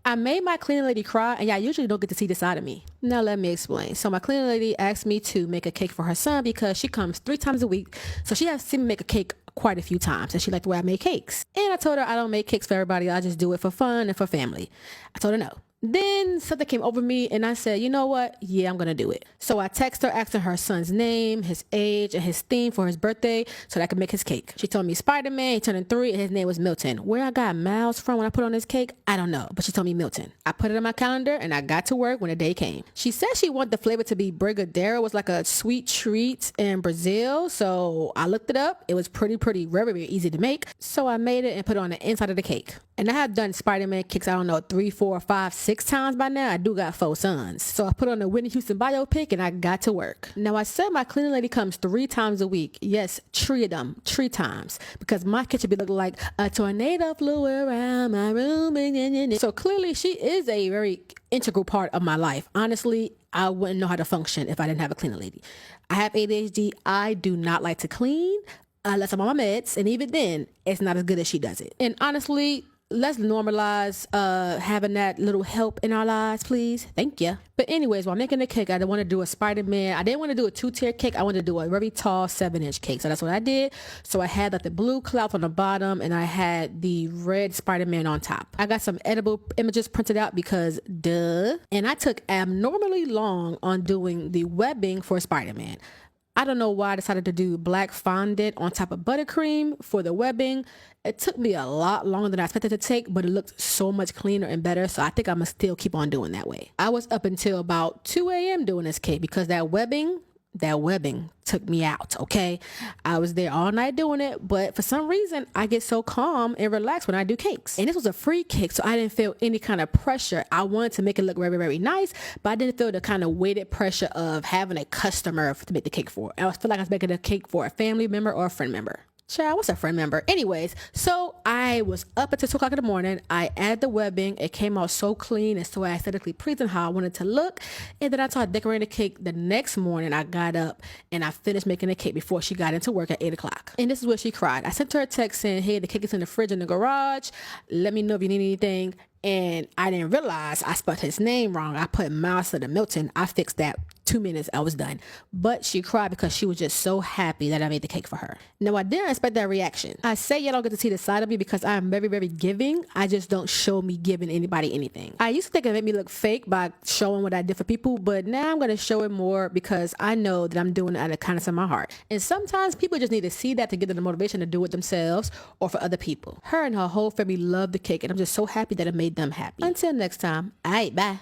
I made my cleaning lady cry, and y'all usually don't get to see this side of me. Now let me explain. So my cleaning lady asked me to make a cake for her son because she comes 3 times a week. So she has seen me make a cake quite a few times, and she liked the way I make cakes. And I told her I don't make cakes for everybody. I just do it for fun and for family. I told her no. Then something came over me and I said, you know what? Yeah, I'm going to do it. So I texted her asking her son's name, his age, and his theme for his birthday so that I could make his cake. She told me Spider-Man, he turned 3, and his name was Milton. Where I got Miles from when I put on this cake, I don't know, but she told me Milton. I put it on my calendar and I got to work when the day came. She said she wanted the flavor to be Brigadeiro. It was like a sweet treat in Brazil. So I looked it up. It was pretty, very easy to make. So I made it and put it on the inside of the cake. And I have done Spider-Man cakes, I don't know, 3, 4, 5, 6 times by now. I do got 4 sons. So I put on the Whitney Houston biopic and I got to work. Now I said my cleaning lady comes 3 times a week. Yes, 3 of them, 3 times. Because my kitchen be looking like a tornado flew around my room. So clearly she is a very integral part of my life. Honestly, I wouldn't know how to function if I didn't have a cleaning lady. I have ADHD. I do not like to clean unless I'm on my meds. And even then, it's not as good as she does it. And honestly, let's normalize having that little help in our lives, please. Thank you. But anyways, while making the cake, I didn't want to do a Spider-Man. I didn't want to do a 2-tier cake. I wanted to do a very tall 7-inch cake. So that's what I did. So I had like the blue cloth on the bottom and I had the red Spider-Man on top. I got some edible images printed out because duh. And I took abnormally long on doing the webbing for Spider-Man. I don't know why I decided to do black fondant on top of buttercream for the webbing. It took me a lot longer than I expected it to take, but it looked so much cleaner and better. So I think I'm going to still keep on doing that way. I was up until about 2 a.m. doing this cake because that webbing took me out. Okay. I was there all night doing it, but for some reason I get so calm and relaxed when I do cakes. And this was a free cake, so I didn't feel any kind of pressure. I wanted to make it look very nice, but I didn't feel the kind of weighted pressure of having a customer to make the cake for. I feel like I was making a cake for a family member or a friend member. Child, what's a friend member? Anyways, so I was up until 2 o'clock in the morning. I added the webbing. It came out so clean and so aesthetically pleasing how I wanted to look. And then I started decorating the cake the next morning. I got up and I finished making the cake before she got into work at 8 o'clock. And this is where she cried. I sent her a text saying, hey, the cake is in the fridge in the garage. Let me know if you need anything. And I didn't realize I spelled his name wrong. I put Miles to the Milton. I fixed that 2 minutes. I was done. But she cried because she was just so happy that I made the cake for her. Now, I didn't expect that reaction. I say you don't get to see the side of me because I am very giving. I just don't show me giving anybody anything. I used to think it made me look fake by showing what I did for people, but now I'm going to show it more because I know that I'm doing it out of the kindness of my heart. And sometimes people just need to see that to give them the motivation to do it themselves or for other people. Her and her whole family loved the cake, and I'm just so happy that it made them happy. Until next time, all right, bye.